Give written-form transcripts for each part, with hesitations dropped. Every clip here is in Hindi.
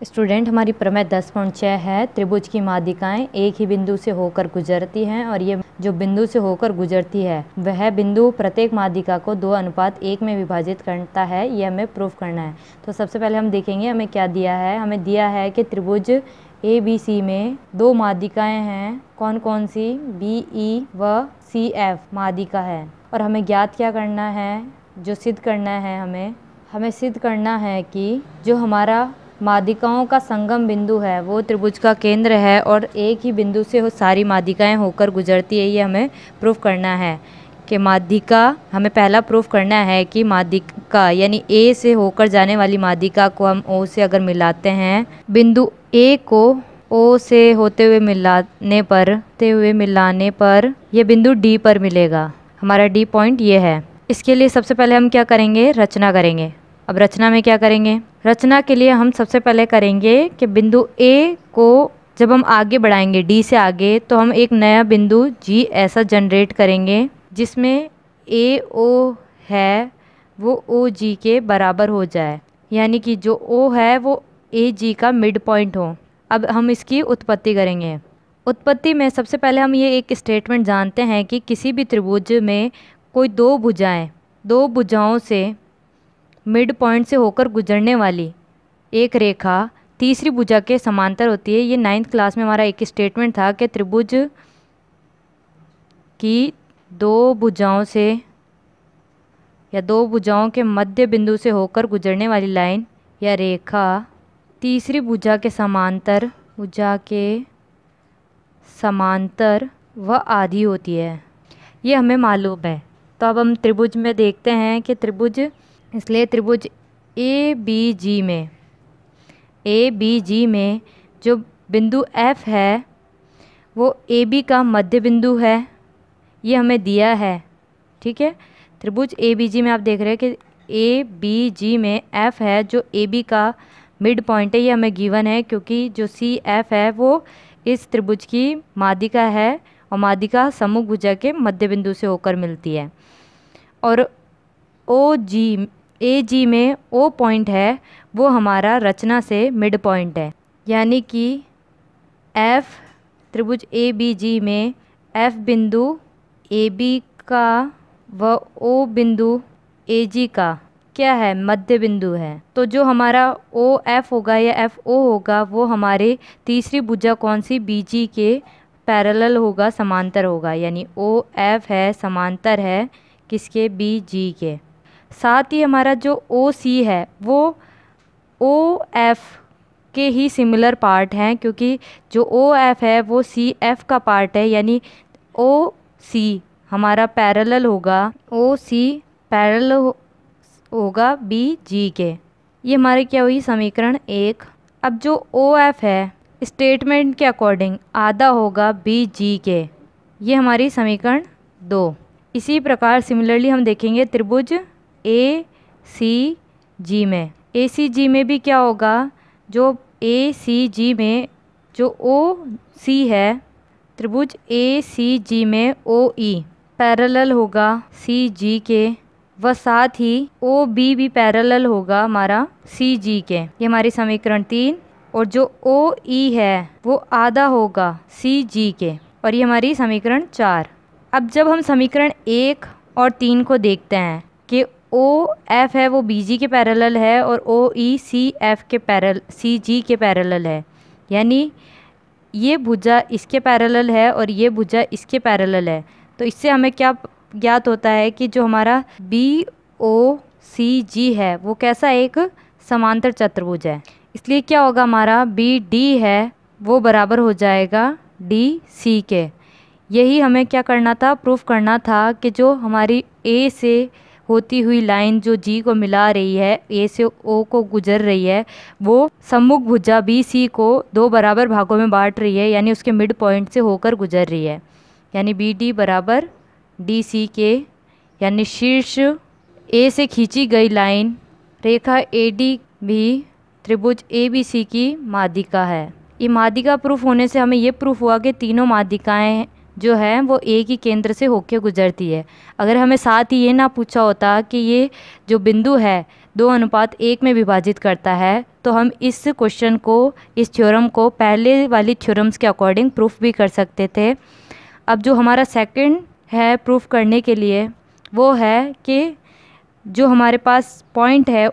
स्टूडेंट, हमारी प्रमेय 10.6 है। त्रिभुज की माध्यिकाएं एक ही बिंदु से होकर गुजरती हैं और ये जो बिंदु से होकर गुजरती है वह बिंदु प्रत्येक माध्यिका को 2:1 में विभाजित करता है। ये हमें प्रूफ करना है। तो सबसे पहले हम देखेंगे हमें क्या दिया है। हमें दिया है कि त्रिभुज ABC में दो माध्यिकाएं हैं। कौन कौन सी? BE व CF माध्यिका है। और हमें ज्ञात क्या करना है, जो सिद्ध करना है, हमें सिद्ध करना है कि जो हमारा माध्यिकाओं का संगम बिंदु है वो त्रिभुज का केंद्र है और एक ही बिंदु से सारी माध्यिकाएं होकर गुजरती है। ये हमें प्रूफ करना है कि माध्यिका, हमें पहला प्रूफ करना है कि माध्यिका यानी A से होकर जाने वाली माध्यिका को हम O से अगर मिलाते हैं, बिंदु A को O से होते हुए मिलाने पर यह बिंदु D पर मिलेगा। हमारा D पॉइंट ये है। इसके लिए सबसे पहले हम क्या करेंगे, रचना करेंगे। अब रचना में क्या करेंगे? रचना के लिए हम सबसे पहले करेंगे कि बिंदु A को जब हम आगे बढ़ाएंगे D से आगे, तो हम एक नया बिंदु G ऐसा जनरेट करेंगे जिसमें AO है वो OG के बराबर हो जाए, यानी कि जो O है वो AG का मिड पॉइंट हो। अब हम इसकी उत्पत्ति करेंगे। उत्पत्ति में सबसे पहले हम ये एक स्टेटमेंट जानते हैं कि किसी भी त्रिभुज में कोई दो भुजाओं से मिड पॉइंट से होकर गुजरने वाली एक रेखा तीसरी भुजा के समांतर होती है। ये 9th क्लास में हमारा एक स्टेटमेंट था कि त्रिभुज की दो भुजाओं के मध्य बिंदु से होकर गुजरने वाली लाइन या रेखा तीसरी भुजा के समांतर व आधी होती है। ये हमें मालूम है। तो अब हम त्रिभुज में देखते हैं कि त्रिभुज ABG में जो बिंदु F है वो AB का मध्य बिंदु है। ये हमें दिया है, ठीक है। त्रिभुज ABG में आप देख रहे हैं कि ABG में F है जो AB का मिड पॉइंट है। ये हमें गिवन है क्योंकि जो CF है वो इस त्रिभुज की माध्यिका है और माध्यिका सम्मुख भुजा के मध्य बिंदु से होकर मिलती है। और AG में O पॉइंट है वो हमारा रचना से मिड पॉइंट है, यानी कि त्रिभुज ABG में F बिंदु AB का व O बिंदु AG का क्या है, मध्य बिंदु है। तो जो हमारा OF होगा या FO होगा वो हमारे तीसरी भुजा कौन सी, BG के पैरेलल होगा, समांतर होगा। यानी OF है समांतर है किसके, BG के। साथ ही हमारा जो OC है वो OF के ही सिमिलर पार्ट हैं, क्योंकि जो OF है वो CF का पार्ट है। यानी OC हमारा पैरेलल होगा BG के। ये हमारे क्या हुई, समीकरण 1। अब जो OF है स्टेटमेंट के अकॉर्डिंग आधा होगा BG के। ये हमारी समीकरण 2। इसी प्रकार सिमिलरली हम देखेंगे त्रिभुज ACG में भी क्या होगा, जो ACG में जो OC है, त्रिभुज ACG में OE पैरेलल होगा CG के व साथ ही OB भी पैरेलल होगा हमारा CG के। ये हमारी समीकरण 3। और जो OE है वो आधा होगा CG के, और ये हमारी समीकरण 4। अब जब हम समीकरण 1 और 3 को देखते हैं कि OF है वो BG के पैरेलल है और OE CG के पैरेलल है, यानी ये भुजा इसके पैरेलल है और ये भुजा इसके पैरेलल है। तो इससे हमें क्या ज्ञात होता है कि जो हमारा BOCG है वो कैसा, एक समांतर चतुर्भुज है। इसलिए क्या होगा, हमारा BD है वो बराबर हो जाएगा DC के। यही हमें क्या करना था, प्रूफ करना था कि जो हमारी A से होती हुई लाइन जो G को मिला रही है, A से O को गुजर रही है, वो सम्मुख भुजा BC को दो बराबर भागों में बांट रही है, यानी उसके मिड पॉइंट से होकर गुजर रही है। यानी BD बराबर DC के, यानी शीर्ष A से खींची गई लाइन रेखा AD भी त्रिभुज ABC की माध्यिका है। ये माध्यिका प्रूफ होने से हमें ये प्रूफ हुआ कि तीनों माध्यिकाएं जो है वो एक ही केंद्र से होकर गुजरती है। अगर हमें साथ ही ये ना पूछा होता कि ये जो बिंदु है 2:1 में विभाजित करता है, तो हम इस क्वेश्चन को, इस थ्योरम को पहले वाली थ्योरम्स के अकॉर्डिंग प्रूफ भी कर सकते थे। अब जो हमारा सेकंड है प्रूफ करने के लिए, वो है कि जो हमारे पास पॉइंट है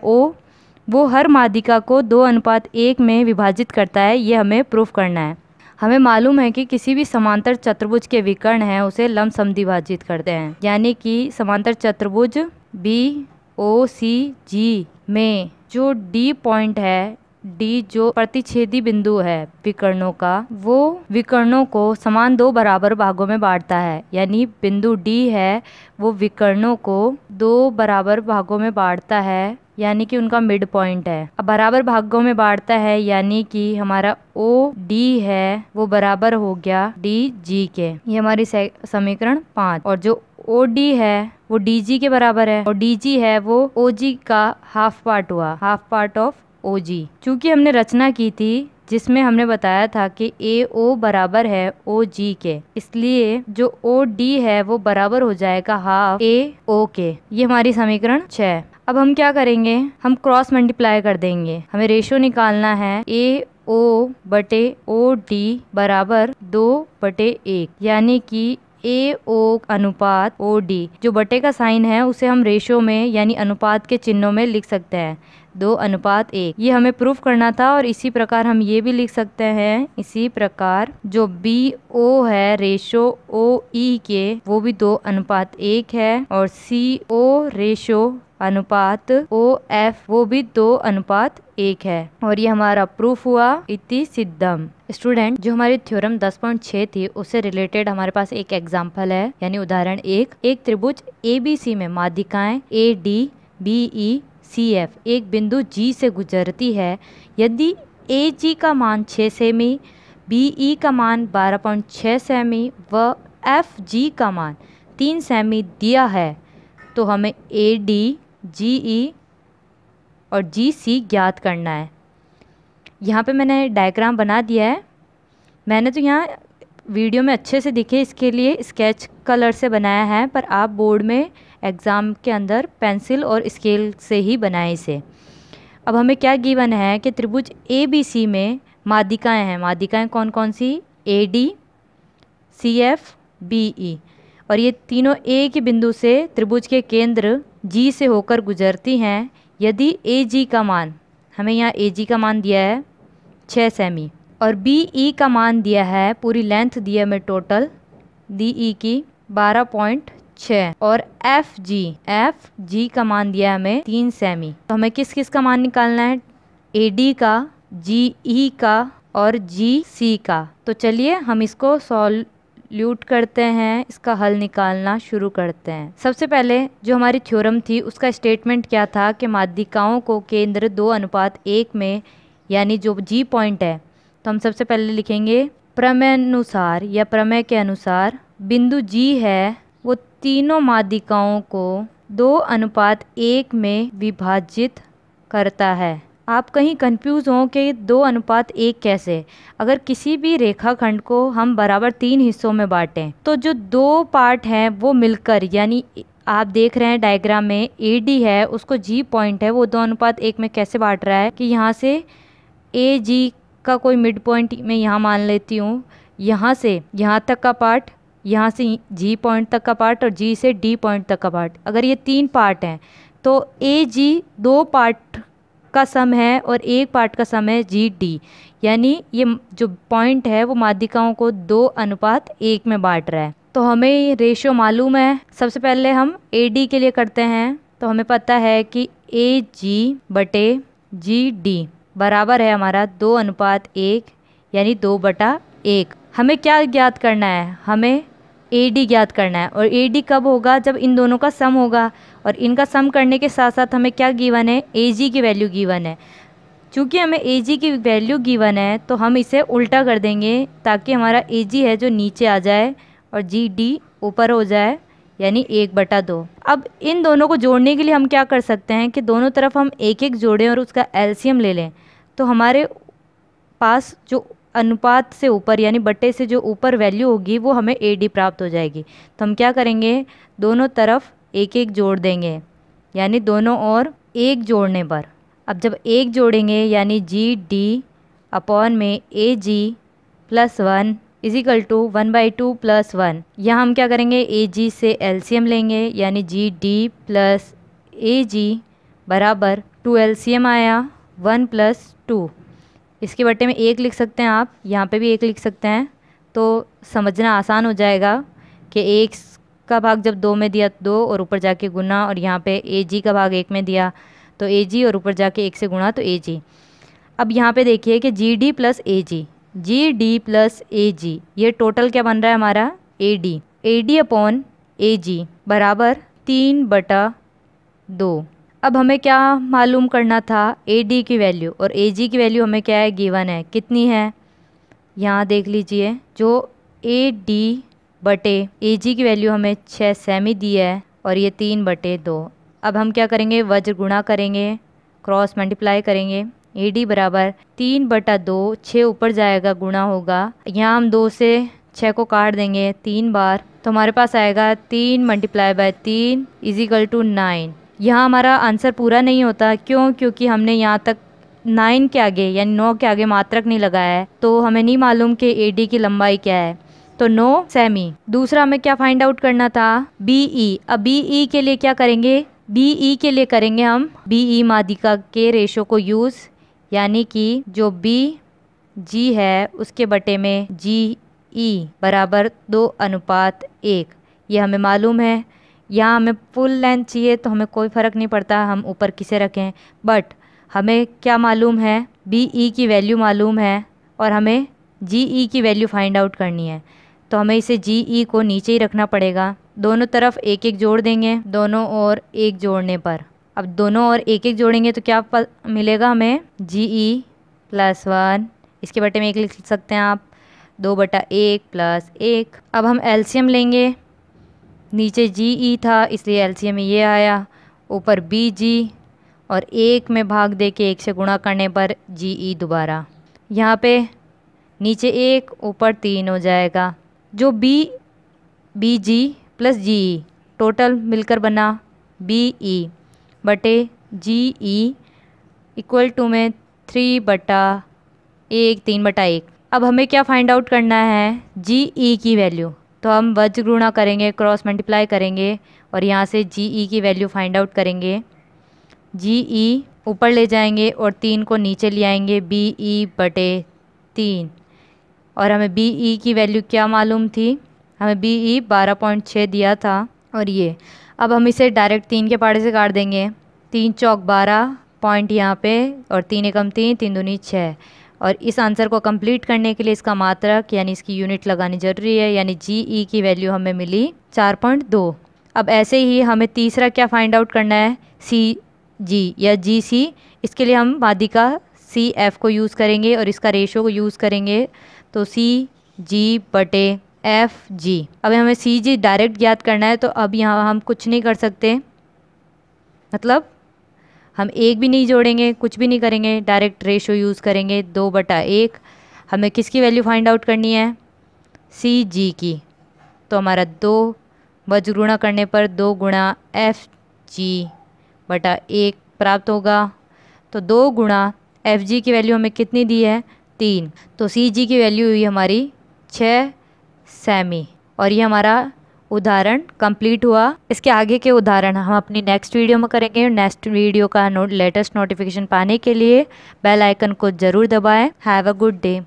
वो हर माध्यिका को 2:1 में विभाजित करता है। ये हमें प्रूफ करना है। हमें मालूम है कि किसी भी समांतर चतुर्भुज के विकर्ण हैं उसे लंब समद्विभाजित करते हैं, यानी कि समांतर चतुर्भुज BOCG में जो D पॉइंट है, D जो प्रतिच्छेदी बिंदु है विकर्णों का, वो विकर्णों को समान 2 बराबर भागों में बांटता है। यानी बिंदु D है वो विकर्णों को 2 बराबर भागों में बांटता है, यानी कि उनका मिड पॉइंट है। अब बराबर भागों में बांटता है यानी कि हमारा OD है वो बराबर हो गया DG के। ये हमारी समीकरण 5। और जो OD है वो DG के बराबर है, और DG है वो OG का हाफ पार्ट हुआ, हाफ पार्ट ऑफ OG। चूंकि हमने रचना की थी जिसमें हमने बताया था कि AO बराबर है OG के, इसलिए जो OD है वो बराबर हो जाएगा हाफ AO के। ये हमारी समीकरण 6। अब हम क्या करेंगे, हम क्रॉस मल्टीप्लाई कर देंगे। हमें रेशो निकालना है AO बटे OD बराबर 2/1, यानी कि AO अनुपात OD, जो बटे का साइन है उसे हम रेशो में यानी अनुपात के चिन्हों में लिख सकते हैं 2:1। ये हमें प्रूफ करना था। और इसी प्रकार हम ये भी लिख सकते हैं, इसी प्रकार जो BO है रेशो OE के वो भी 2:1 है, और CO रेशो अनुपात OF वो भी 2:1 है। और ये हमारा प्रूफ हुआ इति सिद्धम। स्टूडेंट, जो हमारी थ्योरम 10.6 थी उससे रिलेटेड हमारे पास एक एग्जाम्पल है, यानी उदाहरण 1। एक त्रिभुज ABC में माध्यिकाएं AD BE CF एक बिंदु G से गुजरती है। यदि AG का मान 6 सेमी, BE का मान 12.6 सेमी व FG का मान 3 सेमी दिया है, तो हमें AD GE और GC ज्ञात करना है। यहाँ पे मैंने डायग्राम बना दिया है। मैंने तो यहाँ वीडियो में अच्छे से दिखे इसके लिए स्केच कलर से बनाया है, पर आप बोर्ड में एग्ज़ाम के अंदर पेंसिल और स्केल से ही बनाएं इसे। अब हमें क्या गिवन है कि त्रिभुज ABC में माध्यिकाएं हैं। माध्यिकाएं कौन कौन सी? AD CF BE, और ये तीनों एक ही बिंदु से त्रिभुज के केंद्र G से होकर गुजरती हैं। यदि AG का मान, हमें यहाँ AG का मान दिया है 6 सेमी, और BE का मान दिया है, पूरी लेंथ दिया है में टोटल DE की 12.6, और FG का मान दिया है हमें 3 सेमी। तो हमें किस किस का मान निकालना है? AD का, GE का और GC का। तो चलिए हम इसको सॉल्यूट करते हैं, इसका हल निकालना शुरू करते हैं। सबसे पहले जो हमारी थ्योरम थी उसका स्टेटमेंट क्या था कि माध्यिकाओं को केंद्र 2:1 में, यानी जो G पॉइंट है, तो हम सबसे पहले लिखेंगे प्रमेयानुसार या प्रमेय के अनुसार बिंदु G है वो तीनों माध्यिकाओं को 2:1 में विभाजित करता है। आप कहीं कंफ्यूज हो कि 2:1 कैसे? अगर किसी भी रेखाखंड को हम बराबर 3 हिस्सों में बांटें तो जो 2 पार्ट हैं वो मिलकर, यानी आप देख रहे हैं डायग्राम में AD है उसको G पॉइंट है वो 2:1 में कैसे बांट रहा है कि यहाँ से AG का कोई मिड पॉइंट मैं यहाँ मान लेती हूँ, यहाँ से यहाँ तक का पार्ट, यहाँ से G पॉइंट तक का पार्ट और G से D पॉइंट तक का पार्ट। अगर ये 3 पार्ट हैं तो AG 2 पार्ट का सम है और 1 पार्ट का सम है GD, यानी ये जो पॉइंट है वो माध्यिकाओं को 2:1 में बांट रहा है। तो हमें रेशियो मालूम है। सबसे पहले हम AD के लिए करते हैं, तो हमें पता है कि AG बटे GD बराबर है हमारा 2:1, यानी 2/1। हमें क्या ज्ञात करना है? हमें AD ज्ञात करना है, और AD कब होगा? जब इन दोनों का सम होगा, और इनका सम करने के साथ साथ हमें क्या गिवन है? AG की वैल्यू गिवन है। चूँकि हमें AG की वैल्यू गिवन है तो हम इसे उल्टा कर देंगे ताकि हमारा AG है जो नीचे आ जाए और GD ऊपर हो जाए, यानी 1/2। अब इन दोनों को जोड़ने के लिए हम क्या कर सकते हैं कि दोनों तरफ हम 1-1 जोड़ें और उसका एलसीएम ले लें, तो हमारे पास जो अनुपात से ऊपर यानी बट्टे से जो ऊपर वैल्यू होगी वो हमें AD प्राप्त हो जाएगी। तो हम क्या करेंगे? दोनों तरफ 1-1 जोड़ देंगे, यानी दोनों ओर 1 जोड़ने पर अब जब एक जोड़ेंगे यानी जी डी अपॉन में ए जी प्लस 1 इजिकल टू 1/2 प्लस 1। यहाँ हम क्या करेंगे, ए जी से एलसीएम लेंगे यानी जी डी प्लस ए जी बराबर 2 एलसीएम आया 1 + 2। इसके बट्टे में 1 लिख सकते हैं आप, यहाँ पे भी 1 लिख सकते हैं, तो समझना आसान हो जाएगा कि 1 का भाग जब 2 में दिया 2 और ऊपर जाके गुना, और यहाँ पे ए जी का भाग 1 में दिया तो ए जी और ऊपर जाके 1 से गुणा तो ए जी। अब यहाँ पे देखिए कि जी डी प्लस ए जी, जी डी प्लस ए जी, ये टोटल क्या बन रहा है हमारा ए डी अपॉन ए जी बराबर 3/2। अब हमें क्या मालूम करना था, ए डी की वैल्यू, और ए जी की वैल्यू हमें क्या है, गिवन है। कितनी है, यहाँ देख लीजिए, जो ए डी बटे ए जी की वैल्यू हमें 6 सेमी दी है और ये 3/2। अब हम क्या करेंगे, वज्र गुणा करेंगे, क्रॉस मल्टीप्लाई करेंगे। ए डी बराबर 3/2, 6 ऊपर जाएगा गुणा होगा, यहाँ हम 2 से 6 को काट देंगे 3 बार, तो हमारे पास आएगा 3 × 3 इजिकल टू 9। यहाँ हमारा आंसर पूरा नहीं होता, क्यों, क्योंकि हमने यहाँ तक 9 के आगे यानी 9 के आगे मात्रक नहीं लगाया है, तो हमें नहीं मालूम कि ए डी की लंबाई क्या है, तो 9 सेमी। दूसरा हमें क्या फाइंड आउट करना था, बी ई। अब बी ई के लिए क्या करेंगे, बी ई के लिए करेंगे हम बी ई माध्यिका के रेशो को यूज़, यानी कि जो बी जी है उसके बटे में जी ई बराबर 2:1। ये हमें मालूम है। यहाँ हमें फुल लेंथ चाहिए तो हमें कोई फ़र्क नहीं पड़ता हम ऊपर किसे रखें, बट हमें क्या मालूम है, बी ई की वैल्यू मालूम है और हमें जी ई की वैल्यू फाइंड आउट करनी है, तो हमें इसे जी ई को नीचे ही रखना पड़ेगा। दोनों तरफ 1-1 जोड़ देंगे, दोनों और 1 जोड़ने पर। अब दोनों और 1-1 जोड़ेंगे तो क्या मिलेगा हमें, जी ई प्लस 1, इसके बटे में 1 लिख सकते हैं आप, 2/1 + 1। अब हम एलसीएम लेंगे, नीचे जी ई था इसलिए एलसीएम में ये आया, ऊपर बी जी और 1 में भाग दे के 1 से गुणा करने पर जी ई दोबारा, यहाँ पे नीचे 1 ऊपर 3 हो जाएगा, जो बी जी प्लस जी ई टोटल मिलकर बना बी ई बटे जी ई इक्वल टू में 3/1 3/1। अब हमें क्या फाइंड आउट करना है, जी ई की वैल्यू, तो हम वज्र गुणा करेंगे, क्रॉस मल्टीप्लाई करेंगे और यहाँ से जी ई की वैल्यू फाइंड आउट करेंगे। जी ई ऊपर ले जाएंगे और 3 को नीचे ले आएंगे, बी ई बटे 3, और हमें बी ई की वैल्यू क्या मालूम थी, हमें बी ई 12.6 दिया था। और ये अब हम इसे डायरेक्ट 3 के पहाड़े से काट देंगे, 3 चौक 12 पॉइंट यहाँ पे और 3 एकम 3 3 दूनी 6। और इस आंसर को कंप्लीट करने के लिए इसका मात्रक यानी इसकी यूनिट लगानी जरूरी है, यानी जी ई की वैल्यू हमें मिली 4.2। अब ऐसे ही हमें तीसरा क्या फाइंड आउट करना है, सी जी या जी सी। इसके लिए हम माध्यिका सी एफ को यूज़ करेंगे और इसका रेशो को यूज़ करेंगे, तो सी जी बटे एफ जी। अब हमें सी जी डायरेक्ट ज्ञात करना है, तो अब यहाँ हम कुछ नहीं कर सकते, मतलब हम 1 भी नहीं जोड़ेंगे, कुछ भी नहीं करेंगे, डायरेक्ट रेशो यूज़ करेंगे 2/1। हमें किसकी वैल्यू फाइंड आउट करनी है, सी जी की, तो हमारा 2 वज्र गुणा करने पर 2 × FG/1 प्राप्त होगा। तो 2 × FG की वैल्यू हमें कितनी दी है, 3, तो CG की वैल्यू हुई हमारी 6 सेमी। और ये हमारा उदाहरण कंप्लीट हुआ। इसके आगे के उदाहरण हम अपनी नेक्स्ट वीडियो में करेंगे। नेक्स्ट वीडियो का लेटेस्ट नोटिफिकेशन पाने के लिए बेल आइकन को ज़रूर दबाएं। Have a good day.